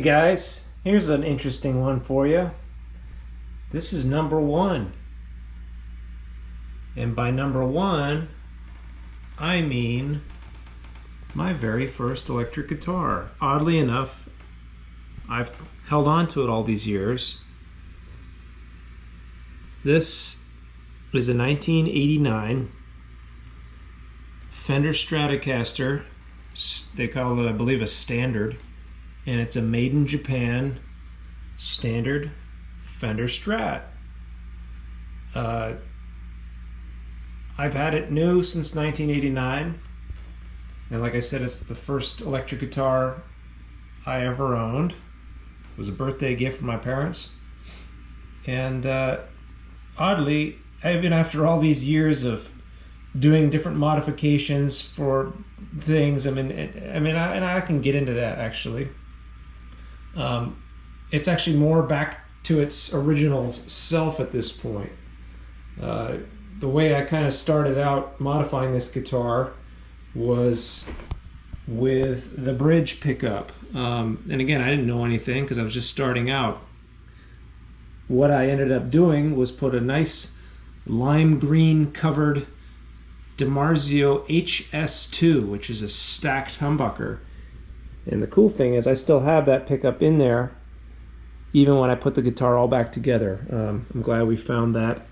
guys, here's an interesting one for you. This is number one. And by number one, I mean my very first electric guitar. Oddly enough, I've held on to it all these years. This is a 1989 Fender Stratocaster. They call it, I believe, a standard. And it's a made in Japan standard Fender Strat. I've had it new since 1989. And like I said, it's the first electric guitar I ever owned. It was a birthday gift from my parents. And oddly, even after all these years of doing different modifications for things, I can get into that actually. It's actually more back to its original self at this point. The way I kind of started out modifying this guitar was with the bridge pickup. And again, I didn't know anything because I was just starting out. What I ended up doing was put a nice lime green covered DiMarzio HS2, which is a stacked humbucker. And the cool thing is I still have that pickup in there even when I put the guitar all back together. I'm glad we found that.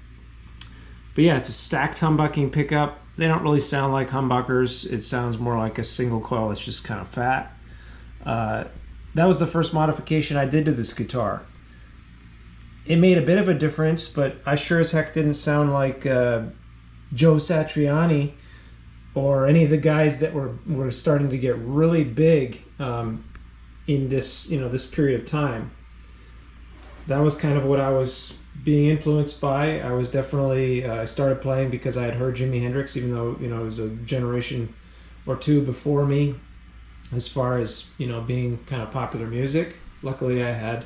But yeah, it's a stacked humbucking pickup. They don't really sound like humbuckers. It sounds more like a single coil. It's just kind of fat. That was the first modification I did to this guitar. It made a bit of a difference, but I sure as heck didn't sound like Joe Satriani or any of the guys that were starting to get really big in this this period of time. That was kind of what I was being influenced by. I was definitely I started playing because I had heard Jimi Hendrix, even though it was a generation or two before me as far as being kind of popular music. Luckily, I had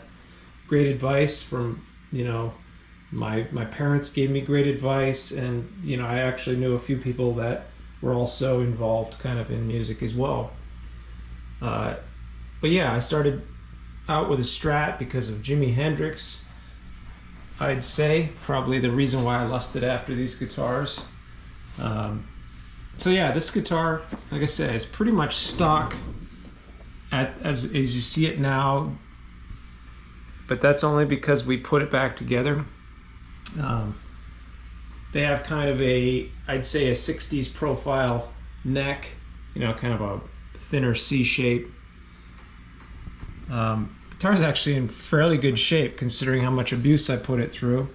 great advice from my parents gave me great advice, and I actually knew a few people that were also involved kind of in music as well. But yeah, I started out with a Strat because of Jimi Hendrix. I'd say probably the reason why I lusted after these guitars. So yeah, this guitar, like I said, is pretty much stock as you see it now, but that's only because we put it back together. They have kind of I'd say a 60s profile neck, kind of a thinner C shape. Guitar's actually in fairly good shape considering how much abuse I put it through.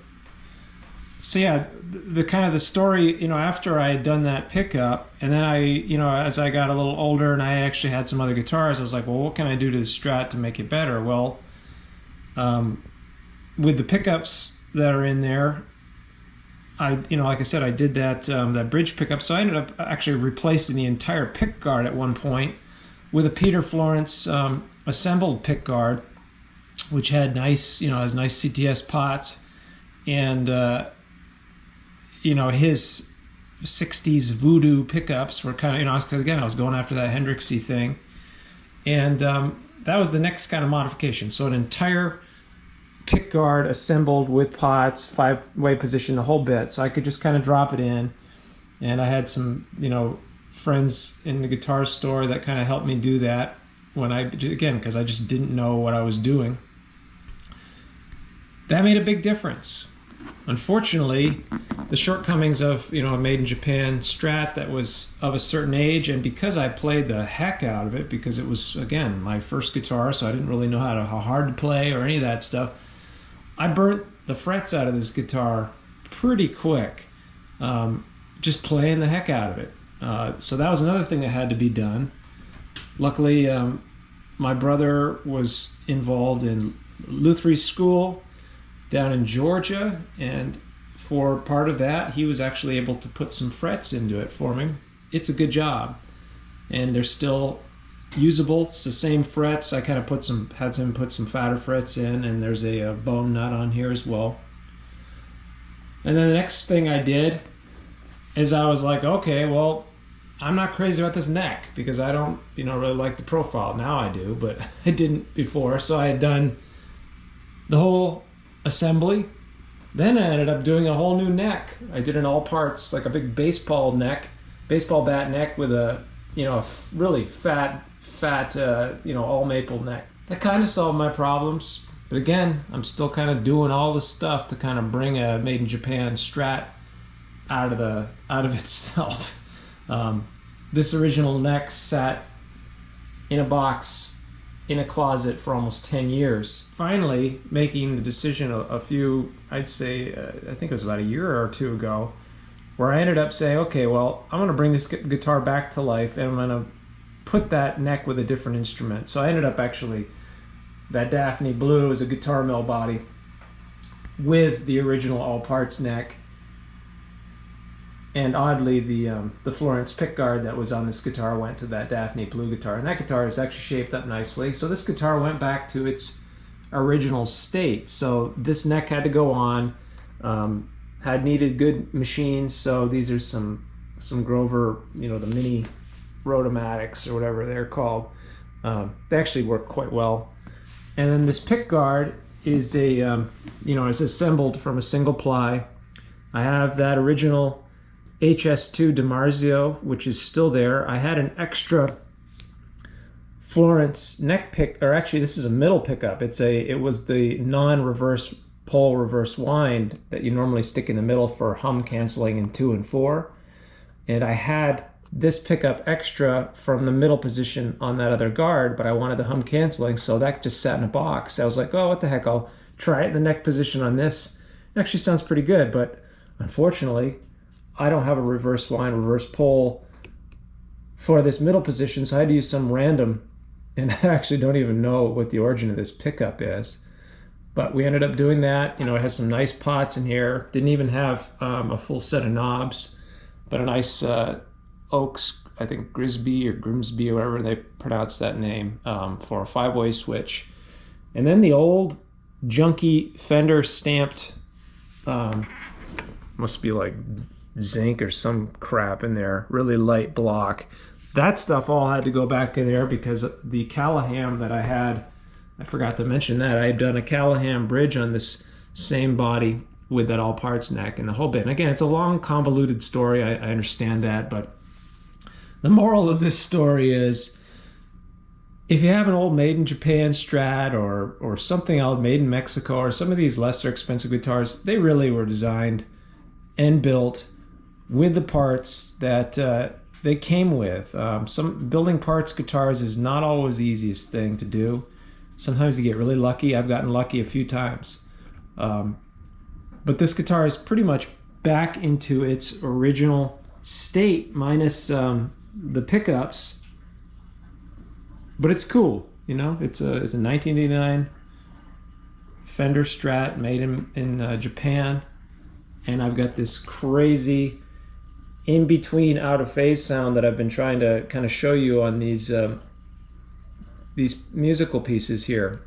So yeah, the kind of the story, after I had done that pickup, and then as I got a little older and I actually had some other guitars, I was like, well, what can I do to the Strat to make it better? Well, with the pickups that are in there, like I said, I did that bridge pickup, so I ended up actually replacing the entire pick guard at one point with a Peter Florence assembled pick guard, which had nice CTS pots, and his 60s voodoo pickups were kind of, because again, I was going after that Hendrixy thing, and that was the next kind of modification. So an entire pick guard assembled with pots, 5-way position, the whole bit, so I could just kind of drop it in. And I had some friends in the guitar store that kind of helped me do that because I just didn't know what I was doing. That made a big difference. Unfortunately, the shortcomings of a made in Japan Strat that was of a certain age, and because I played the heck out of it, because it was, again, my first guitar, so I didn't really know how hard to play or any of that stuff, I burnt the frets out of this guitar pretty quick, just playing the heck out of it. So that was another thing that had to be done. Luckily, my brother was involved in Lutheran school down in Georgia, and for part of that, he was actually able to put some frets into it for me. It's a good job, and they're still usable. It's the same frets. I kind of had him put some fatter frets in, and there's a bone nut on here as well. And then the next thing I did is I was like, okay, well, I'm not crazy about this neck because I don't, really like the profile. Now I do, but I didn't before. So I had done the whole assembly. Then I ended up doing a whole new neck. I did an all parts, like a big baseball bat neck with a, a really fat, all maple neck. That kind of solved my problems. But again, I'm still kind of doing all the stuff to kind of bring a made in Japan Strat out of itself. This original neck sat in a box in a closet for almost 10 years. Finally, making the decision a few, I'd say, I think it was about a year or two ago, where I ended up saying, okay, well, I'm gonna bring this guitar back to life and I'm gonna put that neck with a different instrument. So I ended up actually, that Daphne Blue is a guitar mill body with the original all parts neck. And oddly, the Florence pickguard that was on this guitar went to that Daphne Blue guitar. And that guitar is actually shaped up nicely. So this guitar went back to its original state. So this neck had to go on, had needed good machines. So these are some Grover, the mini Rotomatics or whatever they're called. They actually work quite well. And then this pickguard is is assembled from a single ply. I have that original HS2 DiMarzio, which is still there. I had an extra Florence neck pick, or actually this is a middle pickup. It was the non-reverse pole reverse wind that you normally stick in the middle for hum canceling in 2 and 4. And I had this pickup extra from the middle position on that other guard, but I wanted the hum canceling, so that just sat in a box. I was like, oh, what the heck, I'll try it in the neck position on this. It actually sounds pretty good, but unfortunately, I don't have a reverse wind, reverse pole for this middle position, so I had to use some random, and I actually don't even know what the origin of this pickup is. But we ended up doing that. It has some nice pots in here. Didn't even have a full set of knobs, but a nice Oaks, I think Grimsby or whatever they pronounce that name, for a 5-way switch. And then the old junky Fender stamped, must be like zinc or some crap in there, really light block. That stuff all had to go back in there because the Callahan that I had, I forgot to mention that, I had done a Callahan bridge on this same body with that all parts neck and the whole bit. And again, it's a long convoluted story, I understand that, but the moral of this story is, if you have an old made in Japan Strat or something else made in Mexico or some of these lesser expensive guitars, they really were designed and built with the parts that they came with. Some building parts guitars is not always the easiest thing to do. Sometimes you get really lucky. I've gotten lucky a few times. But this guitar is pretty much back into its original state, minus the pickups. But it's cool, It's a 1989 Fender Strat made in Japan, and I've got this crazy in between out of phase sound that I've been trying to kind of show you on these musical pieces here.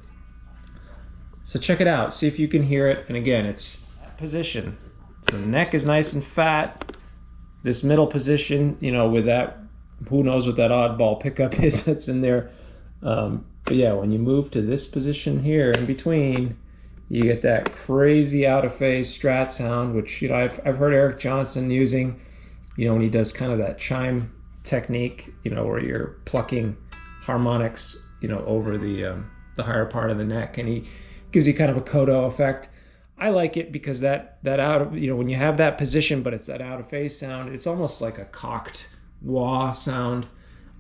So check it out, see if you can hear it. And again, it's position. So the neck is nice and fat. This middle position, with that, who knows what that oddball pickup is that's in there. But yeah, when you move to this position here in between, you get that crazy out of phase Strat sound, which I've heard Eric Johnson using, when he does kind of that chime technique, where you're plucking harmonics, over the higher part of the neck, and he gives you kind of a Kodo effect. I like it because that out of, when you have that position, but it's that out of phase sound, it's almost like a cocked wah sound.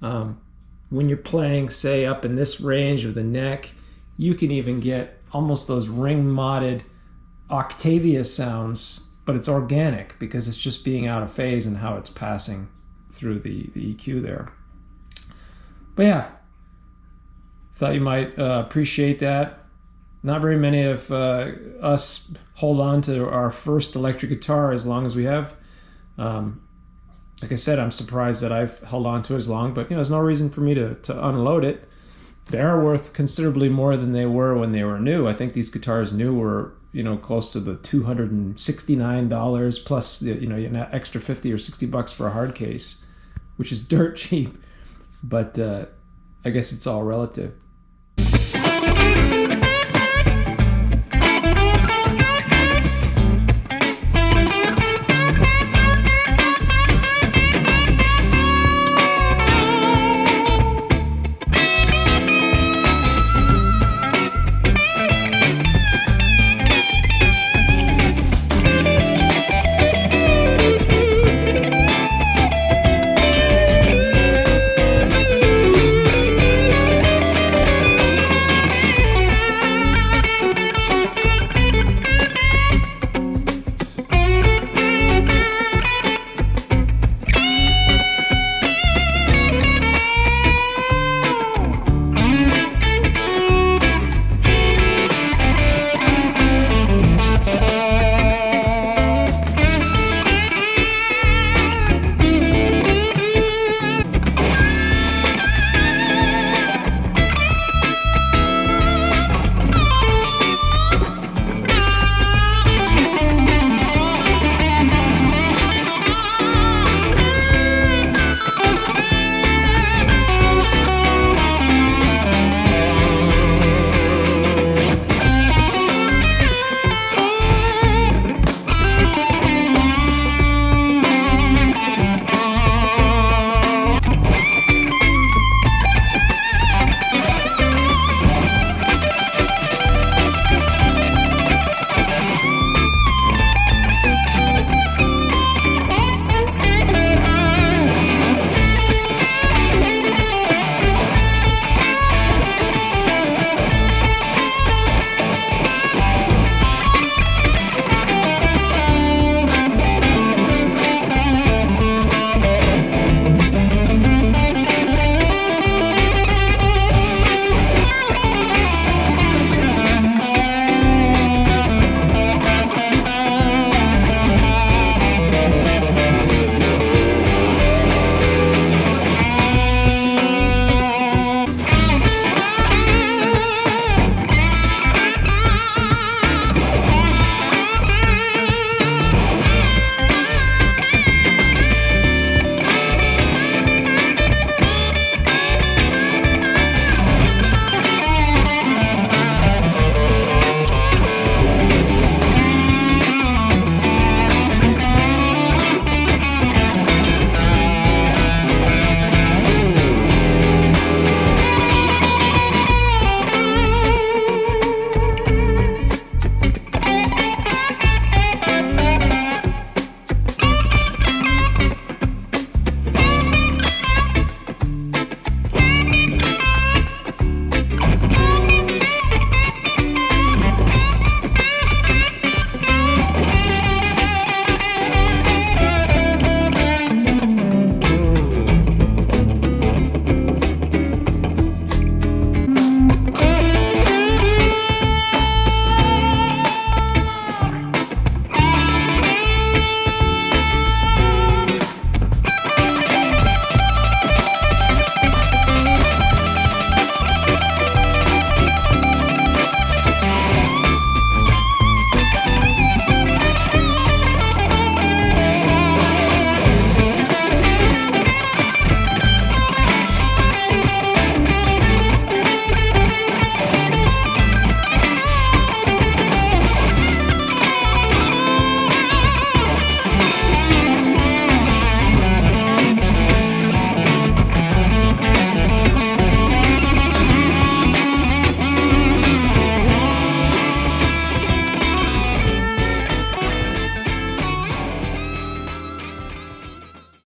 When you're playing, say, up in this range of the neck, you can even get almost those ring modded Octavia sounds, but it's organic because it's just being out of phase and how it's passing through the EQ there. But yeah, thought you might appreciate that. Not very many of us hold on to our first electric guitar as long as we have. Like I said, I'm surprised that I've held on to it as long, but there's no reason for me to unload it. They are worth considerably more than they were when they were new. I think these guitars new were, close to the $269 plus, an extra $50 or $60 for a hard case. which is dirt cheap, but I guess it's all relative.